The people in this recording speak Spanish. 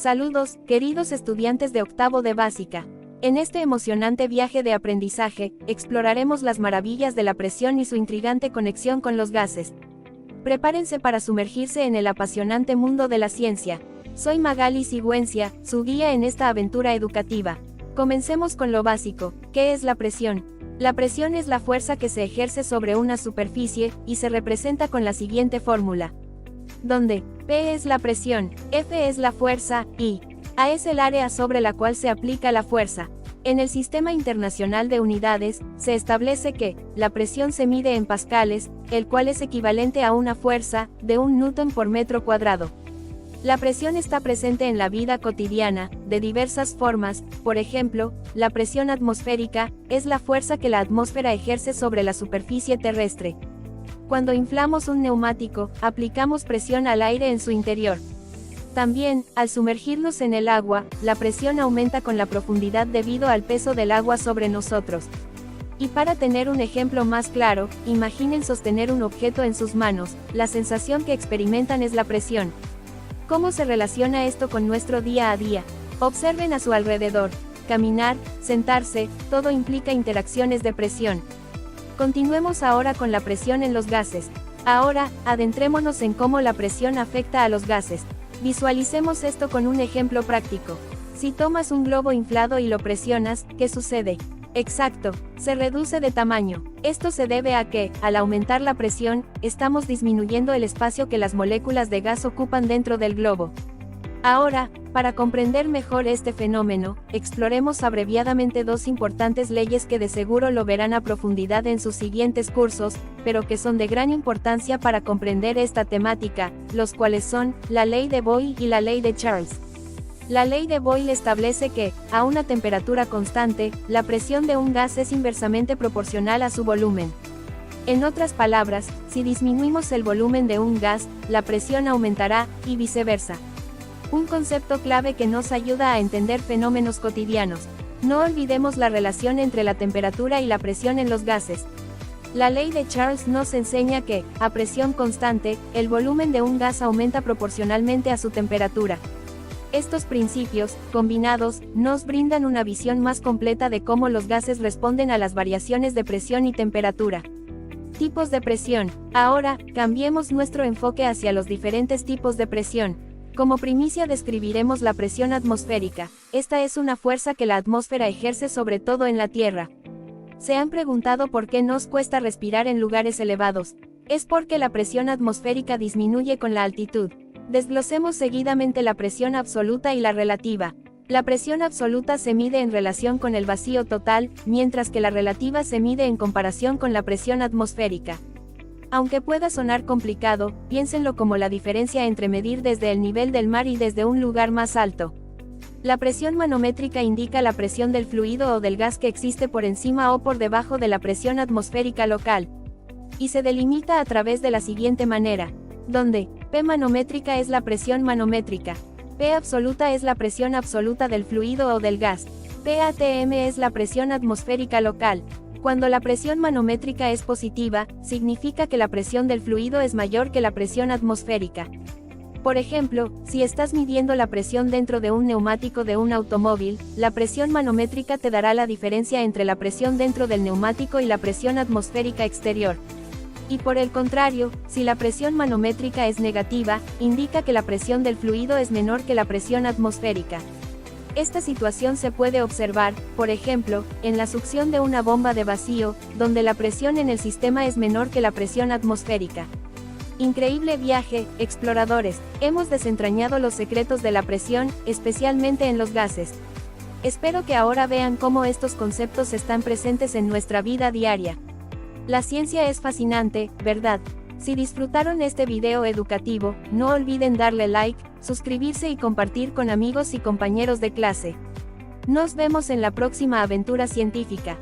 Saludos, queridos estudiantes de octavo de básica. En este emocionante viaje de aprendizaje, exploraremos las maravillas de la presión y su intrigante conexión con los gases. Prepárense para sumergirse en el apasionante mundo de la ciencia. Soy Magali Sigüencia, su guía en esta aventura educativa. Comencemos con lo básico. ¿Qué es la presión? La presión es la fuerza que se ejerce sobre una superficie, y se representa con la siguiente fórmula. Donde P es la presión, F es la fuerza, y A es el área sobre la cual se aplica la fuerza. En el Sistema Internacional de Unidades, se establece que la presión se mide en pascales, el cual es equivalente a una fuerza de 1 newton por metro cuadrado. La presión está presente en la vida cotidiana, de diversas formas. Por ejemplo, la presión atmosférica es la fuerza que la atmósfera ejerce sobre la superficie terrestre. Cuando inflamos un neumático, aplicamos presión al aire en su interior. También, al sumergirnos en el agua, la presión aumenta con la profundidad debido al peso del agua sobre nosotros. Y para tener un ejemplo más claro, imaginen sostener un objeto en sus manos. La sensación que experimentan es la presión. ¿Cómo se relaciona esto con nuestro día a día? Observen a su alrededor. Caminar, sentarse, todo implica interacciones de presión. Continuemos ahora con la presión en los gases. Ahora, adentrémonos en cómo la presión afecta a los gases. Visualicemos esto con un ejemplo práctico. Si tomas un globo inflado y lo presionas, ¿qué sucede? Exacto, se reduce de tamaño. Esto se debe a que, al aumentar la presión, estamos disminuyendo el espacio que las moléculas de gas ocupan dentro del globo. Ahora, para comprender mejor este fenómeno, exploremos abreviadamente dos importantes leyes que de seguro lo verán a profundidad en sus siguientes cursos, pero que son de gran importancia para comprender esta temática, los cuales son la ley de Boyle y la ley de Charles. La ley de Boyle establece que, a una temperatura constante, la presión de un gas es inversamente proporcional a su volumen. En otras palabras, si disminuimos el volumen de un gas, la presión aumentará, y viceversa. Un concepto clave que nos ayuda a entender fenómenos cotidianos. No olvidemos la relación entre la temperatura y la presión en los gases. La ley de Charles nos enseña que, a presión constante, el volumen de un gas aumenta proporcionalmente a su temperatura. Estos principios, combinados, nos brindan una visión más completa de cómo los gases responden a las variaciones de presión y temperatura. Tipos de presión. Ahora, cambiemos nuestro enfoque hacia los diferentes tipos de presión. Como primicia describiremos la presión atmosférica. Esta es una fuerza que la atmósfera ejerce sobre todo en la Tierra. ¿Se han preguntado por qué nos cuesta respirar en lugares elevados? Es porque la presión atmosférica disminuye con la altitud. Desglosemos seguidamente la presión absoluta y la relativa. La presión absoluta se mide en relación con el vacío total, mientras que la relativa se mide en comparación con la presión atmosférica. Aunque pueda sonar complicado, piénsenlo como la diferencia entre medir desde el nivel del mar y desde un lugar más alto. La presión manométrica indica la presión del fluido o del gas que existe por encima o por debajo de la presión atmosférica local. Y se delimita a través de la siguiente manera, donde P manométrica es la presión manométrica, P absoluta es la presión absoluta del fluido o del gas, P atm es la presión atmosférica local. Cuando la presión manométrica es positiva, significa que la presión del fluido es mayor que la presión atmosférica. Por ejemplo, si estás midiendo la presión dentro de un neumático de un automóvil, la presión manométrica te dará la diferencia entre la presión dentro del neumático y la presión atmosférica exterior. Y por el contrario, si la presión manométrica es negativa, indica que la presión del fluido es menor que la presión atmosférica. Esta situación se puede observar, por ejemplo, en la succión de una bomba de vacío, donde la presión en el sistema es menor que la presión atmosférica. Increíble viaje, exploradores, hemos desentrañado los secretos de la presión, especialmente en los gases. Espero que ahora vean cómo estos conceptos están presentes en nuestra vida diaria. La ciencia es fascinante, ¿verdad? Si disfrutaron este video educativo, no olviden darle like, suscribirse y compartir con amigos y compañeros de clase. Nos vemos en la próxima aventura científica.